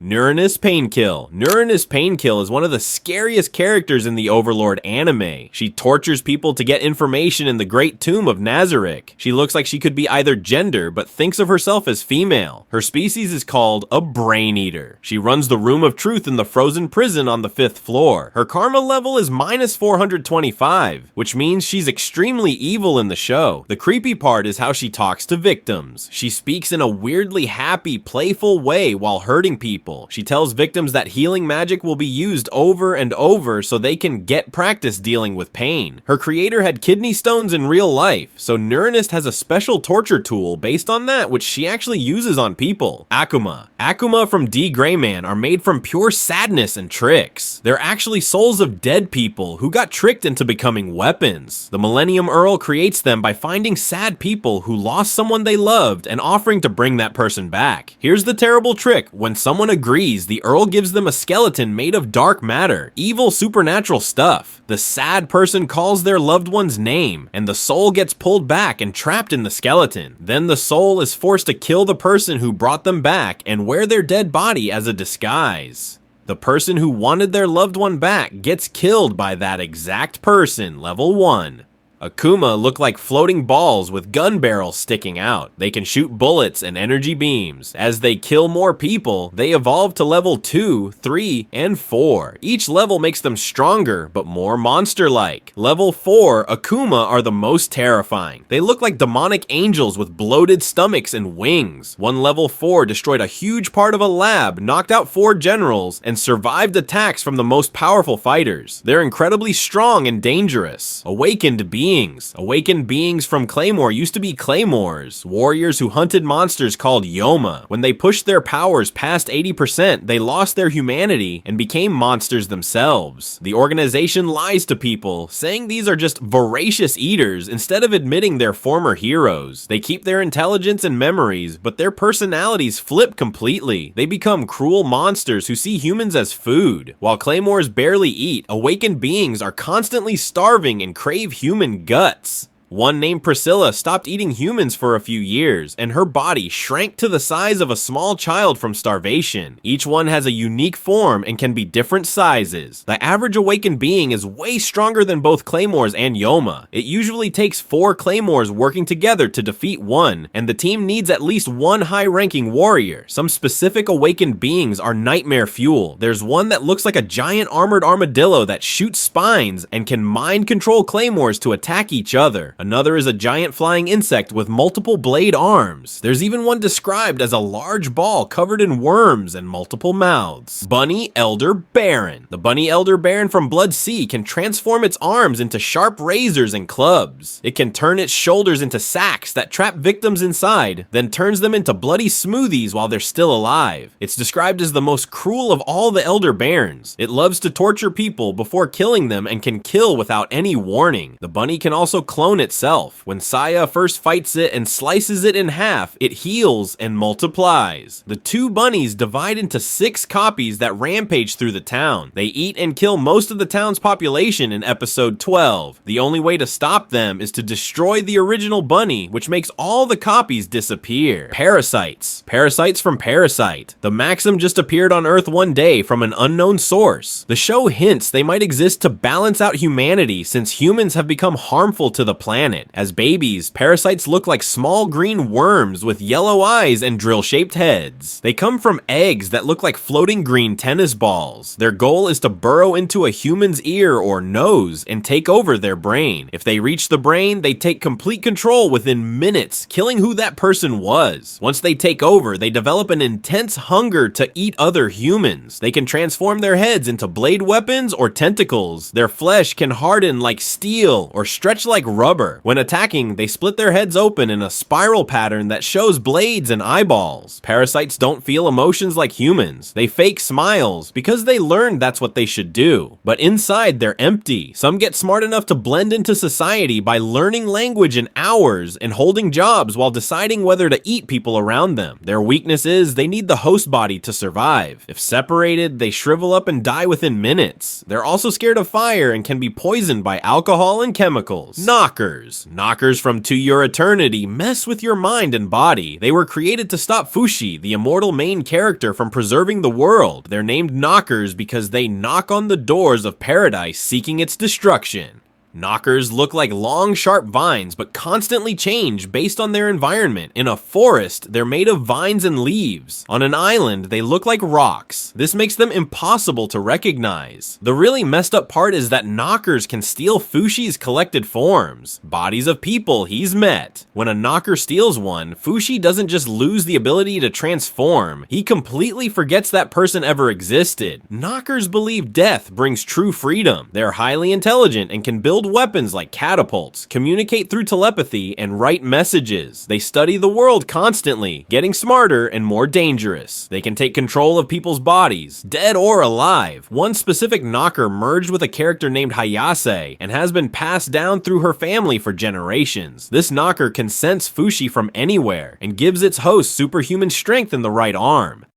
Neuronus Painkill. Neuronus Painkill is one of the scariest characters in the Overlord anime. She tortures people to get information in the Great Tomb of Nazarick. She looks like she could be either gender, but thinks of herself as female. Her species is called a Brain Eater. She runs the Room of Truth in the frozen prison on the 5th floor. Her karma level is minus 425, which means she's extremely evil in the show. The creepy part is how she talks to victims. She speaks in a weirdly happy, playful way while hurting people. She tells victims that healing magic will be used over and over so they can get practice dealing with pain. Her creator had kidney stones in real life, so Neuronist has a special torture tool based on that which she actually uses on people. Akuma. Akuma from D. Greyman are made from pure sadness and tricks. They're actually souls of dead people who got tricked into becoming weapons. The Millennium Earl creates them by finding sad people who lost someone they loved and offering to bring that person back. Here's the terrible trick. When someone agrees, the Earl gives them a skeleton made of dark matter, evil supernatural stuff. The sad person calls their loved one's name, and the soul gets pulled back and trapped in the skeleton. Then the soul is forced to kill the person who brought them back and wear their dead body as a disguise. The person who wanted their loved one back gets killed by that exact person, level 1. Akuma look like floating balls with gun barrels sticking out. They can shoot bullets and energy beams. As they kill more people, they evolve to level 2, 3, and 4. Each level makes them stronger, but more monster-like. Level 4, Akuma are the most terrifying. They look like demonic angels with bloated stomachs and wings. One level 4 destroyed a huge part of a lab, knocked out 4 generals, and survived attacks from the most powerful fighters. They're incredibly strong and dangerous. Awakened beings. Awakened beings from Claymore used to be claymores, warriors who hunted monsters called Yoma. When they pushed their powers past 80%, they lost their humanity and became monsters themselves. The organization lies to people, saying these are just voracious eaters instead of admitting they're former heroes. They keep their intelligence and memories, but their personalities flip completely. They become cruel monsters who see humans as food. While claymores barely eat, awakened beings are constantly starving and crave human guts. One named Priscilla stopped eating humans for a few years, and her body shrank to the size of a small child from starvation. Each one has a unique form and can be different sizes. The average awakened being is way stronger than both Claymores and Yoma. It usually takes 4 Claymores working together to defeat one, and the team needs at least one high-ranking warrior. Some specific awakened beings are nightmare fuel. There's one that looks like a giant armored armadillo that shoots spines and can mind control Claymores to attack each other. Another is a giant flying insect with multiple blade arms. There's even one described as a large ball covered in worms and multiple mouths. Bunny Elder Baron. The Bunny Elder Baron from Blood Sea can transform its arms into sharp razors and clubs. It can turn its shoulders into sacks that trap victims inside, then turns them into bloody smoothies while they're still alive. It's described as the most cruel of all the Elder Barons. It loves to torture people before killing them and can kill without any warning. The bunny can also clone itself. When Saya first fights it and slices it in half, it heals and multiplies. The 2 bunnies divide into 6 copies that rampage through the town. They eat and kill most of the town's population in episode 12. The only way to stop them is to destroy the original bunny, which makes all the copies disappear. Parasites. Parasites from Parasite. The Maxim just appeared on Earth one day from an unknown source. The show hints they might exist to balance out humanity since humans have become harmful to the planet. As babies, parasites look like small green worms with yellow eyes and drill-shaped heads. They come from eggs that look like floating green tennis balls. Their goal is to burrow into a human's ear or nose and take over their brain. If they reach the brain, they take complete control within minutes, killing who that person was. Once they take over, they develop an intense hunger to eat other humans. They can transform their heads into blade weapons or tentacles. Their flesh can harden like steel or stretch like rubber. When attacking, they split their heads open in a spiral pattern that shows blades and eyeballs. Parasites don't feel emotions like humans. They fake smiles because they learned that's what they should do. But inside, they're empty. Some get smart enough to blend into society by learning language in hours and holding jobs while deciding whether to eat people around them. Their weakness is they need the host body to survive. If separated, they shrivel up and die within minutes. They're also scared of fire and can be poisoned by alcohol and chemicals. Knockers. Knockers. Knockers from To Your Eternity mess with your mind and body. They were created to stop Fushi, the immortal main character, from preserving the world. They're named Knockers because they knock on the doors of paradise seeking its destruction. Knockers look like long, sharp vines, but constantly change based on their environment. In a forest, they're made of vines and leaves. On an island, they look like rocks. This makes them impossible to recognize. The really messed up part is that Knockers can steal Fushi's collected forms, bodies of people he's met. When a Knocker steals one, Fushi doesn't just lose the ability to transform, he completely forgets that person ever existed. Knockers believe death brings true freedom. They're highly intelligent and can build weapons like catapults, communicate through telepathy, and write messages. They study the world constantly, getting smarter and more dangerous. They can take control of people's bodies, dead or alive. One specific Knocker merged with a character named Hayase and has been passed down through her family for generations. This Knocker can sense Fushi from anywhere and gives its host superhuman strength in the right arm.